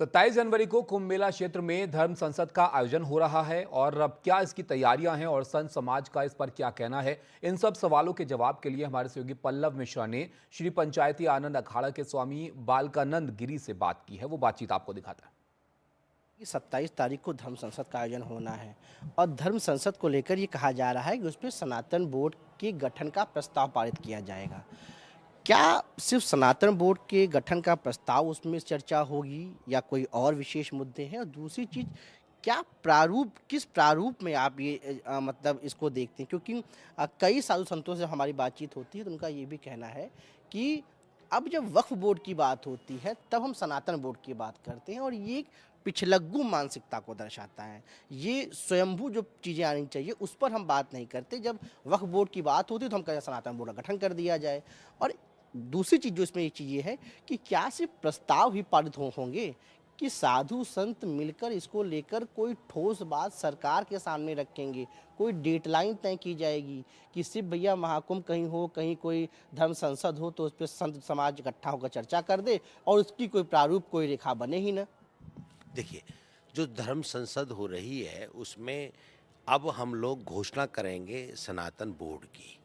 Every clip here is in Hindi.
27 जनवरी को कुंभ मेला क्षेत्र में धर्म संसद का आयोजन हो रहा है और अब क्या इसकी तैयारियां हैं और संत समाज का इस पर क्या कहना है। इन सब सवालों के जवाब के लिए हमारे सहयोगी पल्लव मिश्रा ने श्री पंचायती आनंद अखाड़ा के स्वामी बालकानंद गिरी से बात की है। वो बातचीत आपको दिखाता है। 27 तारीख को धर्म संसद का आयोजन होना है और धर्म संसद को लेकर ये कहा जा रहा है कि उसमें सनातन बोर्ड के गठन का प्रस्ताव पारित किया जाएगा। क्या सिर्फ सनातन बोर्ड के गठन का प्रस्ताव उसमें चर्चा होगी या कोई और विशेष मुद्दे हैं? और दूसरी चीज, क्या प्रारूप, किस प्रारूप में आप ये मतलब इसको देखते हैं? क्योंकि कई साधु संतों से हमारी बातचीत होती है तो उनका ये भी कहना है कि अब जब वक्फ बोर्ड की बात होती है तब हम सनातन बोर्ड की बात करते हैं और ये एक पिछलग्गू मानसिकता को दर्शाता है। ये स्वयंभू जो चीज़ें आनी चाहिए उस पर हम बात नहीं करते। जब वक्फ बोर्ड की बात होती है तो हम कहते हैं सनातन बोर्ड का गठन कर दिया जाए। और दूसरी चीज़ जो इसमें एक चीज़ ये है कि क्या सिर्फ प्रस्ताव ही पारित होंगे कि साधु संत मिलकर इसको लेकर कोई ठोस बात सरकार के सामने रखेंगे, कोई डेडलाइन तय की जाएगी कि सिर्फ भैया महाकुंभ कहीं हो, कहीं कोई धर्म संसद हो तो उस पर संत समाज इकट्ठा होकर चर्चा कर दे और उसकी कोई प्रारूप, कोई रेखा बने ही ना। देखिए, जो धर्म संसद हो रही है उसमें अब हम लोग घोषणा करेंगे सनातन बोर्ड की।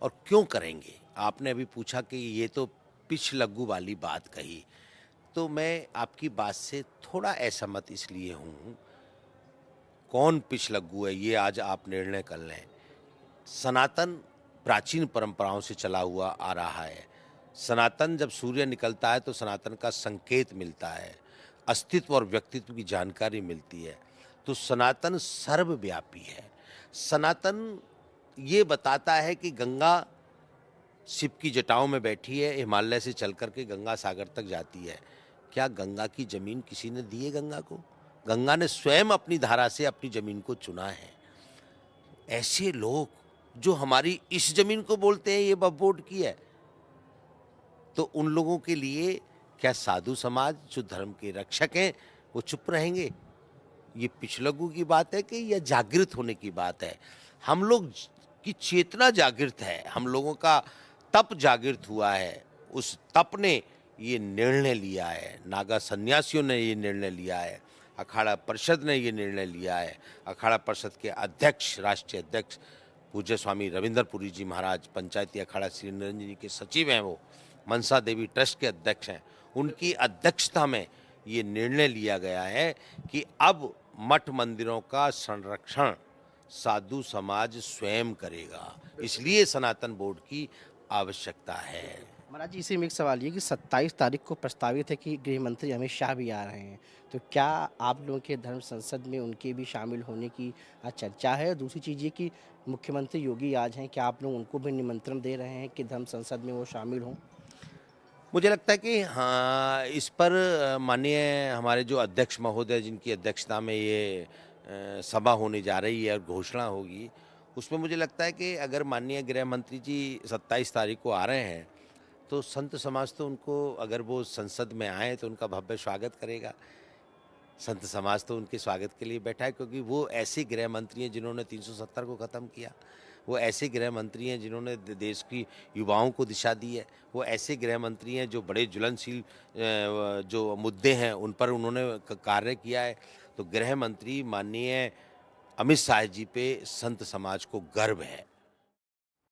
और क्यों करेंगे? आपने अभी पूछा कि ये तो पिछलग्गू वाली बात कही, तो मैं आपकी बात से थोड़ा असहमत इसलिए हूँ। कौन पिछलग्गू है ये आज आप निर्णय कर लें। सनातन प्राचीन परंपराओं से चला हुआ आ रहा है। सनातन, जब सूर्य निकलता है तो सनातन का संकेत मिलता है, अस्तित्व और व्यक्तित्व की जानकारी मिलती है। तो सनातन सर्वव्यापी है। सनातन ये बताता है कि गंगा शिव की जटाओं में बैठी है, हिमालय से चल कर के गंगा सागर तक जाती है। क्या गंगा की जमीन किसी ने दी है गंगा को? गंगा ने स्वयं अपनी धारा से अपनी जमीन को चुना है। ऐसे लोग जो हमारी इस जमीन को बोलते हैं ये वक्फ बोर्ड की है, तो उन लोगों के लिए क्या साधु समाज जो धर्म के रक्षक हैं वो चुप रहेंगे? ये पिछलग्गू की बात है कि यह जागृत होने की बात है? हम लोग की चेतना जागृत है, हम लोगों का तप जागृत हुआ है। उस तप ने ये निर्णय लिया है, नागा सन्यासियों ने ये निर्णय लिया है, अखाड़ा परिषद ने ये निर्णय लिया है। अखाड़ा परिषद के अध्यक्ष, राष्ट्रीय अध्यक्ष पूज्य स्वामी रविंद्रपुरी जी महाराज, पंचायती अखाड़ा श्री निरंजन जी के सचिव हैं, वो मनसा देवी ट्रस्ट के अध्यक्ष हैं। उनकी अध्यक्षता में ये निर्णय लिया गया है कि अब मठ मंदिरों का संरक्षण साधु समाज स्वयं करेगा। इसलिए सनातन बोर्ड की आवश्यकता है। महाराज जी, इसी में एक सवाल ये कि 27 तारीख को प्रस्तावित है कि गृह मंत्री अमित शाह भी आ रहे हैं, तो क्या आप लोगों के धर्म संसद में उनके भी शामिल होने की चर्चा है? दूसरी चीज़ ये कि मुख्यमंत्री योगी आज हैं, क्या आप लोग उनको भी निमंत्रण दे रहे हैं कि धर्म संसद में वो शामिल हों? मुझे लगता है कि हाँ, इस पर माननीय हमारे जो अध्यक्ष महोदय, जिनकी अध्यक्षता में ये सभा होने जा रही है और घोषणा होगी, उसमें मुझे लगता है कि अगर माननीय गृह मंत्री जी 27 तारीख को आ रहे हैं तो संत समाज तो उनको, अगर वो संसद में आए तो उनका भव्य स्वागत करेगा। संत समाज तो उनके स्वागत के लिए बैठा है, क्योंकि वो ऐसे गृह मंत्री हैं जिन्होंने 370 को ख़त्म किया। वो ऐसे गृह मंत्री हैं जिन्होंने देश की युवाओं को दिशा दी है। वो ऐसे गृह मंत्री हैं जो बड़े ज्वलनशील जो मुद्दे हैं उन पर उन्होंने कार्य किया है। तो गृह मंत्री माननीय अमित शाह जी पे संत समाज को गर्व है।